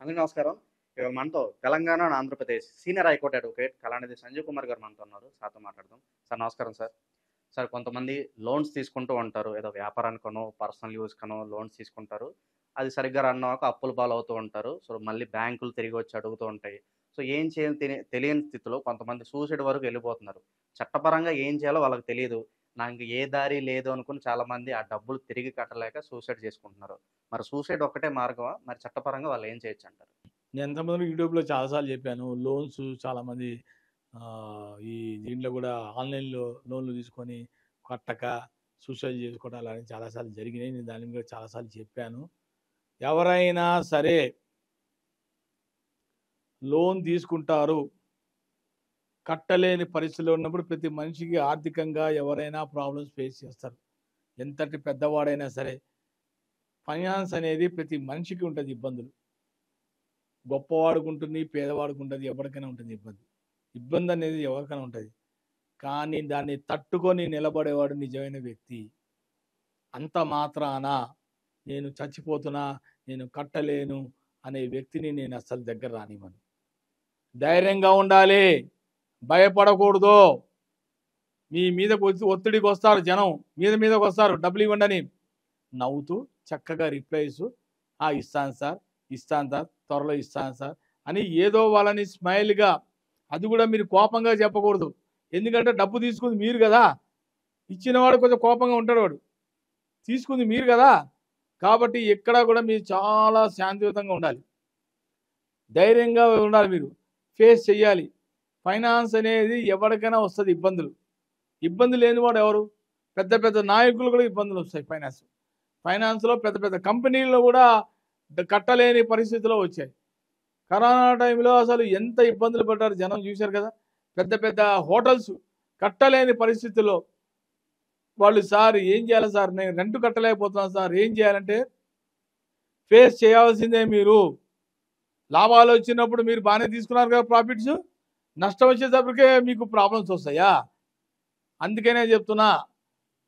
అందరికీ నమస్కారం. ఇవాళ మనతో Telangana and Andhra Pradesh senior high court advocate Kalanidhi Sanjeev Kumar garu మనతో ఉన్నారు. సార్‌తో మాట్లాడదాం. సార్ నమస్కారం సార్. సార్ కొంతమంది లోన్స్ తీసుకుంటూ ఉంటారు. ఏదో వ్యాపారానికనో, పర్సనల్ యూజ్‌కనో లోన్స్ తీసుకుంటారు. అది సరిగ్గా రన్ అవ్వక అప్పుల పాలవుతూ ఉంటారు. సో, మళ్ళీ బ్యాంకులు తిరిగొచ్చి అడుగుతూ ఉంటాయి. సో, ఏం చేయాలో తెలియని స్థితిలో కొంతమంది సూసైడ్ వరకు వెళ్ళిపోతున్నారు. చట్టపరంగా ఏం చేయాలో వాళ్ళకి తెలీదు. నాకు ఏ దారి లేదు అనుకుని చాలామంది ఆ డబ్బులు తిరిగి కట్టలేక సూసైడ్ చేసుకుంటున్నారు. మరి సూసైడ్ ఒక్కటే మార్గమా? మరి చట్టపరంగా వాళ్ళు ఏం చేయొచ్చంటారు? నేను ఎంతమంది యూట్యూబ్లో చాలాసార్లు చెప్పాను. లోన్స్ చాలామంది ఈ దీంట్లో కూడా ఆన్లైన్లో లోన్లు తీసుకొని కట్టక సూసైడ్ చేసుకోవడం అలాంటి చాలాసార్లు జరిగినాయి. నేను దాని మీద చాలాసార్లు చెప్పాను. ఎవరైనా సరే లోన్ తీసుకుంటారు, కట్టలేని పరిస్థితిలో ఉన్నప్పుడు ప్రతి మనిషికి ఆర్థికంగా ఎవరైనా ప్రాబ్లమ్స్ ఫేస్ చేస్తారు. ఎంతటి పెద్దవాడైనా సరే ఫైనాన్స్ అనేది ప్రతి మనిషికి ఉంటుంది ఇబ్బందులు. గొప్పవాడికి ఉంటుంది, పేదవాడికి ఉంటుంది, ఎవరికైనా ఉంటుంది ఇబ్బంది. ఇబ్బంది అనేది ఎవరికైనా ఉంటుంది. కానీ దాన్ని తట్టుకొని నిలబడేవాడు నిజమైన వ్యక్తి. అంత మాత్రాన నేను చచ్చిపోతున్నా, నేను కట్టలేను అనే వ్యక్తిని నేను అస్సలు దగ్గర రానివ్వను. ధైర్యంగా ఉండాలి, భయపడకూడదు. మీ మీదకు ఒత్తిడికి వస్తారు, జనం మీదకి వస్తారు, డబ్బులు ఇవ్వండి అని. నవ్వుతూ చక్కగా రిప్లైస్, ఇస్తాను సార్, త్వరలో ఇస్తాను సార్ అని ఏదో వాళ్ళని స్మైల్గా, అది కూడా మీరు కోపంగా చెప్పకూడదు. ఎందుకంటే డబ్బు తీసుకుంది మీరు కదా, ఇచ్చినవాడు కొంచెం కోపంగా ఉంటాడు, వాడు తీసుకుంది మీరు కదా. కాబట్టి ఎక్కడా కూడా మీరు చాలా శాంతియుతంగా ఉండాలి, ధైర్యంగా ఉండాలి, మీరు ఫేస్ చేయాలి. ఫైనాన్స్ అనేది ఎవరికైనా వస్తుంది ఇబ్బంది లేనివాడు ఎవరు? పెద్ద పెద్ద నాయకులు కూడా ఇబ్బందులు వస్తాయి. ఫైనాన్స్లో పెద్ద పెద్ద కంపెనీల్లో కూడా కట్టలేని పరిస్థితిలో వచ్చాయి. కరోనా టైంలో అసలు ఎంత ఇబ్బందులు పడ్డారు జనం, చూశారు కదా. పెద్ద పెద్ద హోటల్స్ కట్టలేని పరిస్థితుల్లో వాళ్ళు, సార్ ఏం చేయాలి సార్, నేను రెంట్ కట్టలేకపోతున్నాను సార్, ఏం చేయాలంటే ఫేస్ చేయాల్సిందే. మీరు లాభాలు వచ్చినప్పుడు మీరు బాగానే తీసుకున్నారు కదా ప్రాఫిట్స్, నష్టం వచ్చేటప్పటికే మీకు ప్రాబ్లమ్స్ వస్తాయా? అందుకనే చెప్తున్నా,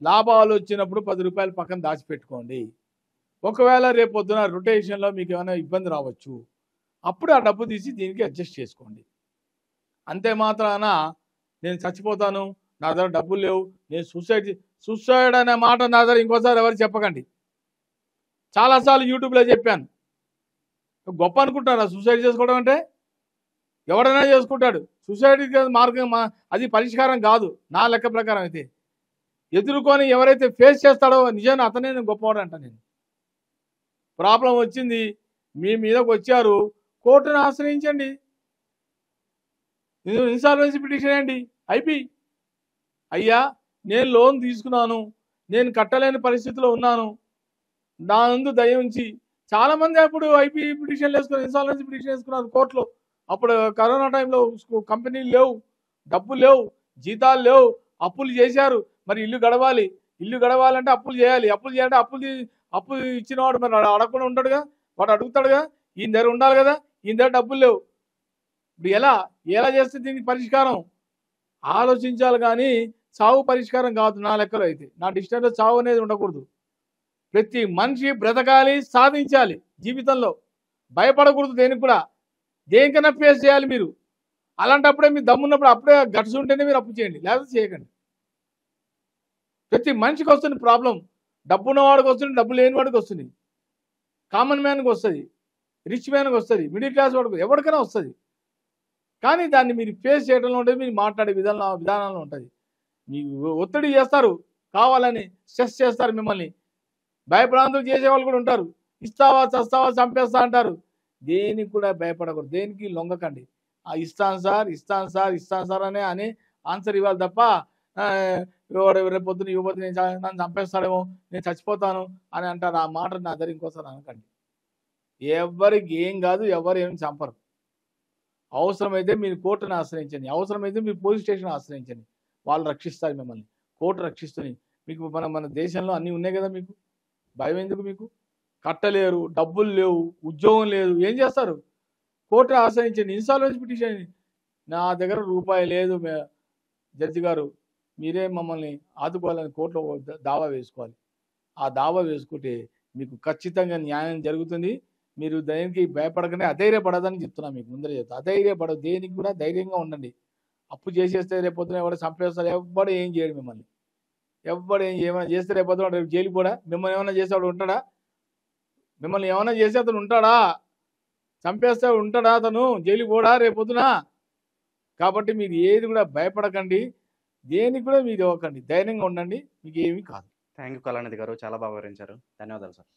లాభాలు వచ్చినప్పుడు 10 రూపాయలు పక్కన దాచిపెట్టుకోండి. ఒకవేళ రేపొద్దున రొటేషన్లో మీకు ఏమైనా ఇబ్బంది రావచ్చు, అప్పుడు ఆ డబ్బు తీసి దీనికి అడ్జస్ట్ చేసుకోండి. అంతే మాత్రాన నేను చచ్చిపోతాను, నా దగ్గర డబ్బులు లేవు, నేను సూసైడ్ అనే మాట నా దగ్గర ఇంకోసారి ఎవరు చెప్పకండి. చాలాసార్లు యూట్యూబ్లో చెప్పాను. గొప్ప అనుకుంటారా సూసైడ్ చేసుకోవడం అంటే? ఎవడైనా చేసుకుంటాడు. సూసైడ్ మార్గం, అది పరిష్కారం కాదు నా లెక్క ప్రకారం. అయితే ఎదుర్కొని ఎవరైతే ఫేస్ చేస్తాడో నిజాన్ని అతనే నేను గొప్పవాడు అంట. నేను ప్రాబ్లం వచ్చింది, మీ మీదకి వచ్చారు, కోర్టును ఆశ్రయించండి, ఇన్సాల్వెన్సీ పిటిషన్ వేయండి, అయిపోయి, అయ్యా నేను లోన్ తీసుకున్నాను, నేను కట్టలేని పరిస్థితిలో ఉన్నాను, నా ముందు దయ ఉంచి. చాలామంది అప్పుడు ఐపీ పిటిషన్లు వేసుకున్నారు, ఇన్సాల్వెన్సీ పిటిషన్ వేసుకున్నారు కోర్టులో. అప్పుడు కరోనా టైంలో కంపెనీలు లేవు, డబ్బులు లేవు, జీతాలు లేవు, అప్పులు చేశారు. మరి ఇల్లు గడవాలంటే అప్పులు చేయాలి, అప్పులు చేయాలంటే అప్పు ఇచ్చినవాడు మరి అడగకుండా ఉంటాడుగా, వాడు అడుగుతాడుగా, ఈయన దగ్గర ఉండాలి కదా, ఈయన దగ్గర డబ్బులు లేవు. ఇప్పుడు ఎలా చేస్తే దీనికి పరిష్కారం ఆలోచించాలి. కానీ చావు పరిష్కారం కాదు నా లెక్కలో. అయితే నా డిక్షనరీలో చావు అనేది ఉండకూడదు. ప్రతి మనిషి బ్రతకాలి, సాధించాలి జీవితంలో, భయపడకూడదు దేనికి కూడా. దేనికైనా ఫేస్ చేయాలి మీరు. అలాంటప్పుడే మీరు దమ్మున్నప్పుడు, అప్పుడే గట్స్ ఉంటేనే మీరు అప్పు చేయండి, లేకపోతే చేయకండి. ప్రతి మనిషికి వస్తుంది ప్రాబ్లం. డబ్బు ఉన్నవాడికి వస్తుంది, డబ్బు లేని వాడికి వస్తుంది, కామన్ మ్యాన్కి వస్తుంది, రిచ్ మ్యాన్కి వస్తుంది, మిడిల్ క్లాస్ వాడికి, ఎవరికైనా వస్తుంది. కానీ దాన్ని మీరు ఫేస్ చేయడంలో ఉంటుంది, మీరు మాట్లాడే విధానంలో ఉంటుంది. మీకు ఒత్తిడి చేస్తారు, కావాలని స్ట్రెస్ చేస్తారు, మిమ్మల్ని భయభ్రాంతులు చేసేవాళ్ళు కూడా ఉంటారు. ఇస్తావా, చస్తావా, చంపేస్తా అంటారు. దేనికి కూడా భయపడకూడదు, దేనికి లొంగకండి. ఇస్తాను సార్ అని ఆన్సర్ ఇవ్వాలి తప్ప రేపు పొద్దున ఇవ్వబోతు నన్ను చంపేస్తాడేమో, నేను చచ్చిపోతాను అని అంటారు. ఆ మాట నా దగ్గర ఇంకోసారి అనకండి. ఎవరికి ఏం కాదు, ఎవరు ఏమి చంపరు. అవసరమైతే మీరు కోర్టును ఆశ్రయించండి, అవసరమైతే మీరు పోలీస్ స్టేషన్ ఆశ్రయించండి, వాళ్ళు రక్షిస్తారు మిమ్మల్ని, కోర్టు రక్షిస్తుంది. మీకు మన దేశంలో అన్నీ ఉన్నాయి కదా, మీకు భయం ఎందుకు? మీకు కట్టలేరు, డబ్బులు లేవు, ఉద్యోగం లేదు, ఏం చేస్తారు? కోర్టు ఆశ్రయించండి, ఇన్సాల్వెన్సీ పిటిషన్. నా దగ్గర రూపాయి లేదు జడ్జి గారు, మీరే మమ్మల్ని ఆదుకోవాలని కోర్టులో దావా వేసుకోవాలి. ఆ దావా వేసుకుంటే మీకు ఖచ్చితంగా న్యాయం జరుగుతుంది. మీరు దేనికి భయపడకనే అధైర్యపడదని చెప్తున్నా, మీకు ముందరే చెప్తా. అధైర్యపడదు, దేనికి కూడా ధైర్యంగా ఉండండి. అప్పు చేసేస్తే రేపొద్దున ఎవరు చంపేస్తారు, ఎవ్వడు ఏం చేయడు మిమ్మల్ని. ఎవ్వడు ఏమైనా చేస్తే రేపొద్దున రేపు జైలు కూడా మిమ్మల్ని ఏమైనా చేసేవాడు ఉంటాడా? మిమ్మల్ని ఏమైనా చేస్తే అతను ఉంటాడా? చంపేస్తే ఉంటాడా అతను? జైలు కూడా రేపొద్దున. కాబట్టి మీరు ఏది కూడా భయపడకండి, దేనికి కూడా మీరు ఇవ్వకండి, ధైర్యంగా ఉండండి, మీకు ఏమీ కాదు. థ్యాంక్ యూ కళానిధి గారు, చాలా బాగా వివరించారు. ధన్యవాదాలు సార్.